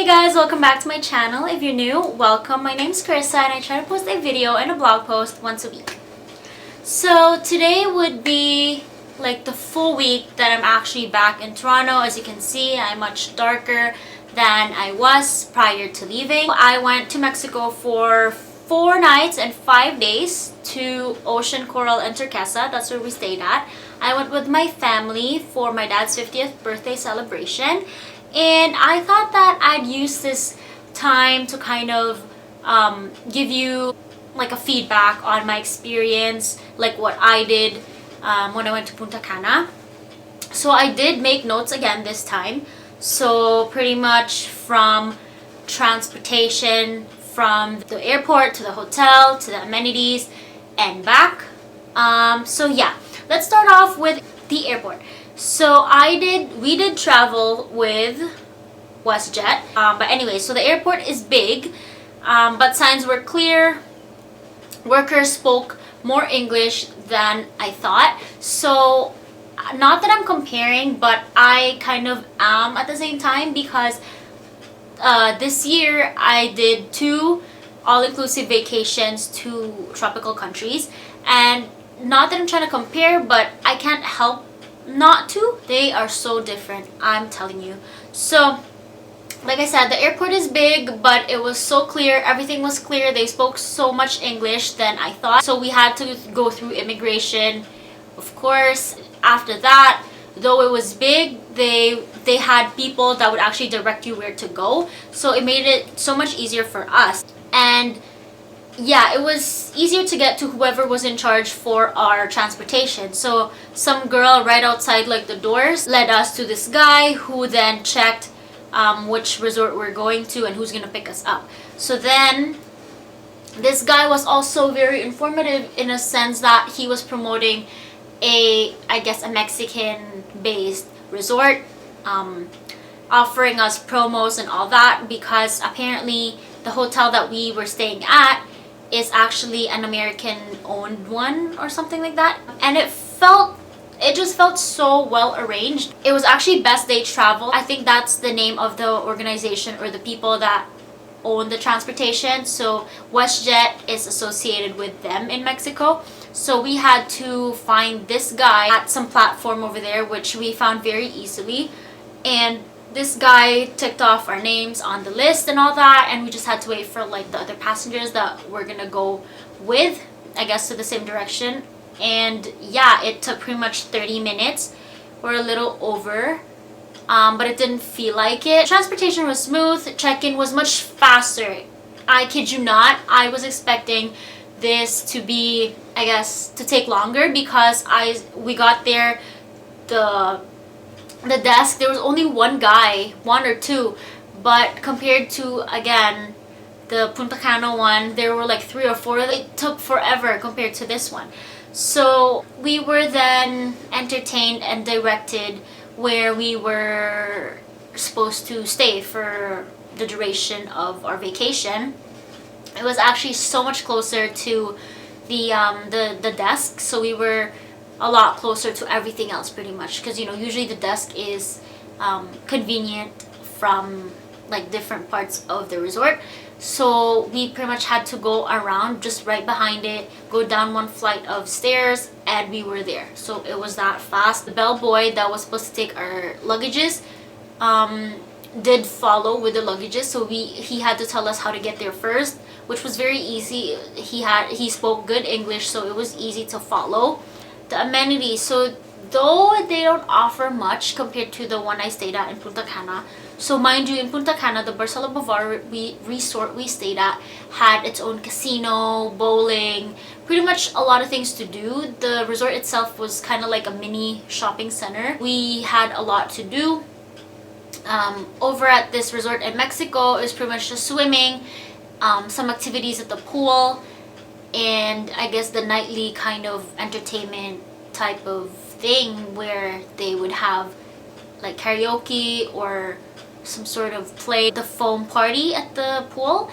Hey guys, welcome back to my channel. If you're new, welcome. My name's Carissa and I try to post a video and a blog post once a week. So today would be like the full week that I'm actually back in Toronto. As you can see, I'm much darker than I was prior to leaving. I went to Mexico for 4 nights and 5 days to Ocean Coral and Turquesa. That's where we stayed at. I went with my family for my dad's 50th birthday celebration. And I thought that I'd use this time to kind of give you like a feedback on my experience, like what I did when I went to Punta Cana. So I did make notes again this time. So pretty much from transportation, from the airport to the hotel to the amenities and back. So yeah, let's start off with the airport. So we did travel with WestJet. But anyway, so the airport is big, but signs were clear. Workers spoke more English than I thought. So not that I'm comparing, but I kind of am at the same time because this year I did 2 all-inclusive vacations to tropical countries. And not that I'm trying to compare, but I can't help not to. They are so different, I'm telling you. So like I said, the airport is big, but it was so clear. Everything was clear. They spoke so much English than I thought. So we had to go through immigration, of course. After that, though it was big, they had people that would actually direct you where to go. So it made it so much easier for us. And yeah, it was easier to get to whoever was in charge for our transportation. So some girl right outside like the doors led us to this guy who then checked which resort we're going to and who's gonna pick us up. So then this guy was also very informative in a sense that he was promoting a Mexican based resort, offering us promos and all that, because apparently the hotel that we were staying at is actually an American owned one or something like that. And it just felt so well arranged. It was actually Best Day Travel. I think that's the name of the organization or the people that own the transportation. So WestJet is associated with them in Mexico. So we had to find this guy at some platform over there, which we found very easily. And this guy ticked off our names on the list and all that, and we just had to wait for like the other passengers that we're gonna go with, I guess, to the same direction. And yeah, it took pretty much 30 minutes or a little over, but it didn't feel like it. Transportation was smooth. Check-in was much faster. I kid you not, I was expecting this to be, I guess, to take longer, because we got there, the desk, there was only one guy, 1 or 2, but compared to, again, the Punta Cana one, there were like 3 or 4. It took forever compared to this one. So we were then entertained and directed where we were supposed to stay for the duration of our vacation. It was actually so much closer to the desk, so we were a lot closer to everything else pretty much, because usually the desk is convenient from like different parts of the resort. So we pretty much had to go around just right behind it, go down 1 flight of stairs, and we were there. So it was that fast. The bellboy that was supposed to take our luggages did follow with the luggages, so he had to tell us how to get there first, which was very easy. He spoke good English, so it was easy to follow. The amenities, so though they don't offer much compared to the one I stayed at in Punta Cana. So mind you, in Punta Cana, the Barcelo Bovar resort we stayed at had its own casino, bowling, pretty much a lot of things to do. The resort itself was kind of like a mini shopping center. We had a lot to do. Over at this resort in Mexico, it was pretty much just swimming, some activities at the pool, and I guess the nightly kind of entertainment type of thing where they would have like karaoke or some sort of play, the foam party at the pool.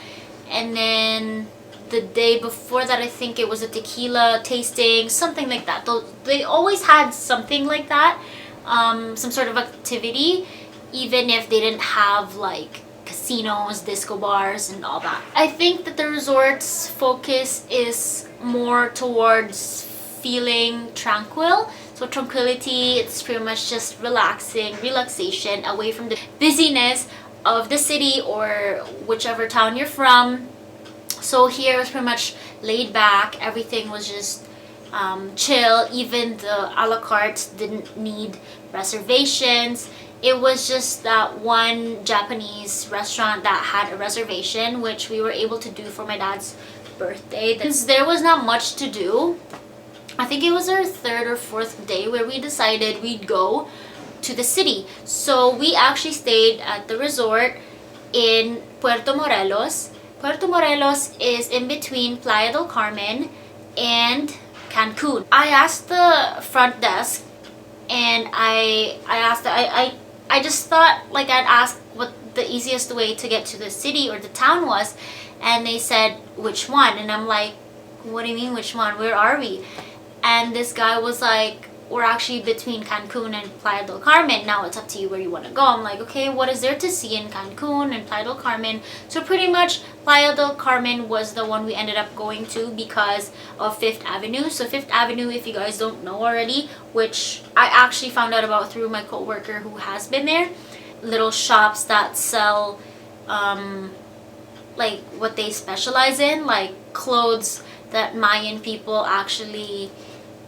And then the day before that, I think it was a tequila tasting, something like that. They always had something like that, some sort of activity, even if they didn't have like casinos, disco bars, and all that. I think that the resort's focus is more towards feeling tranquil. So tranquility, it's pretty much just relaxation away from the busyness of the city or whichever town you're from. So here was pretty much laid back. Everything was just chill. Even the a la carte didn't need reservations. It was just that one Japanese restaurant that had a reservation, which we were able to do for my dad's birthday. Since there was not much to do, I think it was our third or fourth day where we decided we'd go to the city. So we actually stayed at the resort in Puerto Morelos. Puerto Morelos is in between Playa del Carmen and Cancun. I asked the front desk, and I just thought like I'd ask what the easiest way to get to the city or the town was, and they said which one, and I'm like, what do you mean which one? Where are we? And this guy was like, we're actually between Cancun and Playa del Carmen. Now it's up to you where you want to go. I'm like, okay, what is there to see in Cancun and Playa del Carmen? So pretty much Playa del Carmen was the one we ended up going to because of Fifth Avenue. So Fifth Avenue, if you guys don't know already, which I actually found out about through my coworker who has been there, little shops that sell like what they specialize in, like clothes that Mayan people actually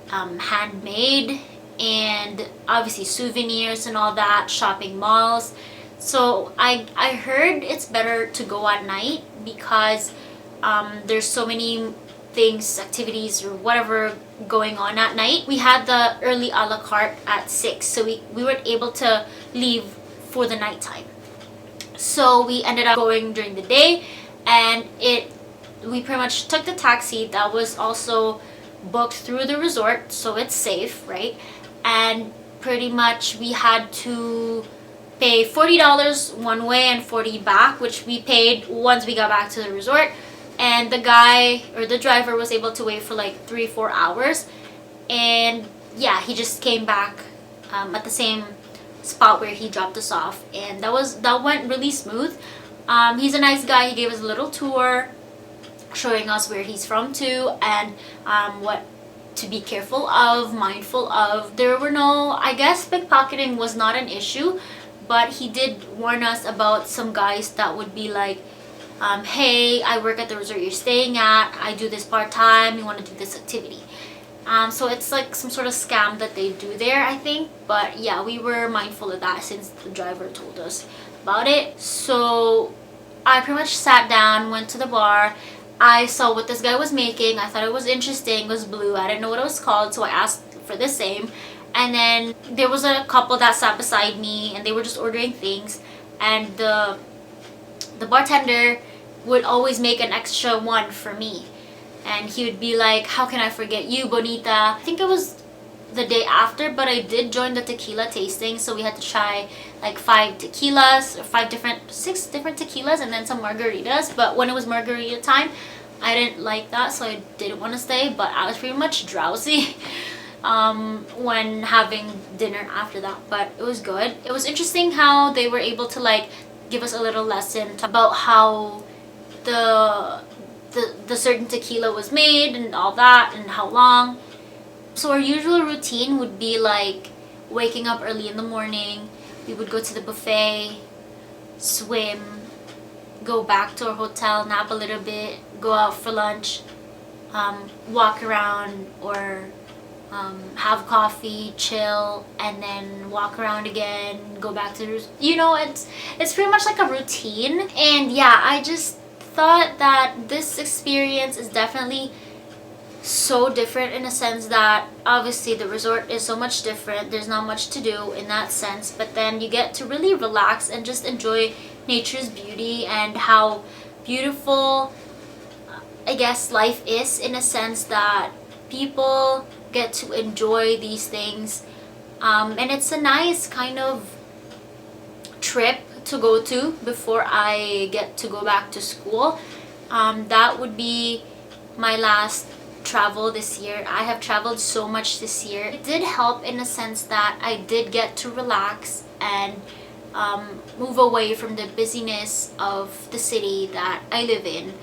handmade, and obviously souvenirs and all that, shopping malls. So I heard it's better to go at night because there's so many things, activities or whatever going on at night. We had the early a la carte at 6, so we weren't able to leave for the nighttime. So we ended up going during the day, and we pretty much took the taxi that was also booked through the resort, so it's safe, right? And pretty much we had to pay $40 one way and $40 back, which we paid once we got back to the resort. And the guy or the driver was able to wait for like 3-4 hours, and yeah, he just came back at the same spot where he dropped us off, and that went really smooth. He's a nice guy. He gave us a little tour showing us where he's from too, and what to be careful of, mindful of. There were no, I guess pickpocketing was not an issue, but he did warn us about some guys that would be like, hey, I work at the resort you're staying at, I do this part-time, you want to do this activity. So it's like some sort of scam that they do there, I think. But yeah, we were mindful of that since the driver told us about it. So I pretty much sat down, went to the bar. I saw what this guy was making. I thought it was interesting. It was blue. I didn't know what it was called, so I asked for the same. And then there was a couple that sat beside me, and they were just ordering things. And the bartender would always make an extra one for me. And he would be like, how can I forget you, Bonita? I think it was the day after, but I did join the tequila tasting, so we had to try like 6 different tequilas and then some margaritas. But when it was margarita time, I didn't like that, so I didn't want to stay, but I was pretty much drowsy when having dinner after that. But it was good. It was interesting how they were able to like give us a little lesson about how the certain tequila was made and all that, and how long. So our usual routine would be like waking up early in the morning. We would go to the buffet, swim, go back to our hotel, nap a little bit, go out for lunch, walk around or have coffee, chill, and then walk around again, go back to the, you know, it's pretty much like a routine. And yeah, I just thought that this experience is definitely so different in a sense that obviously the resort is so much different. There's not much to do in that sense, but then you get to really relax and just enjoy nature's beauty and how beautiful, I guess, life is, in a sense that people get to enjoy these things, and it's a nice kind of trip to go to before I get to go back to school. That would be my last travel this year. I have traveled so much this year. It did help in a sense that I did get to relax and move away from the busyness of the city that I live in,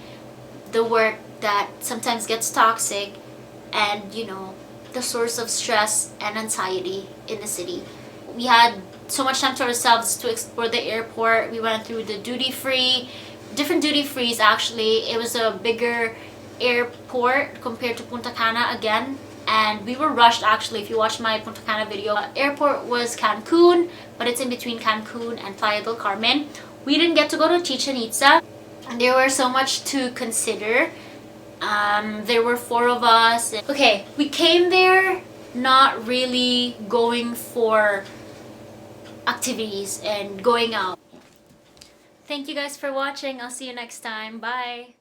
the work that sometimes gets toxic, and the source of stress and anxiety in the city. We had so much time to ourselves to explore the airport. We went through the duty free, different duty frees actually. It was a bigger airport compared to Punta Cana again. And we were rushed actually. If you watch my Punta Cana video, airport was Cancun, but it's in between Cancun and Playa del Carmen. We didn't get to go to Chichen Itza. There were so much to consider. There were 4 of us. Okay, we came there not really going for activities and going out. Thank you guys for watching. I'll see you next time. Bye.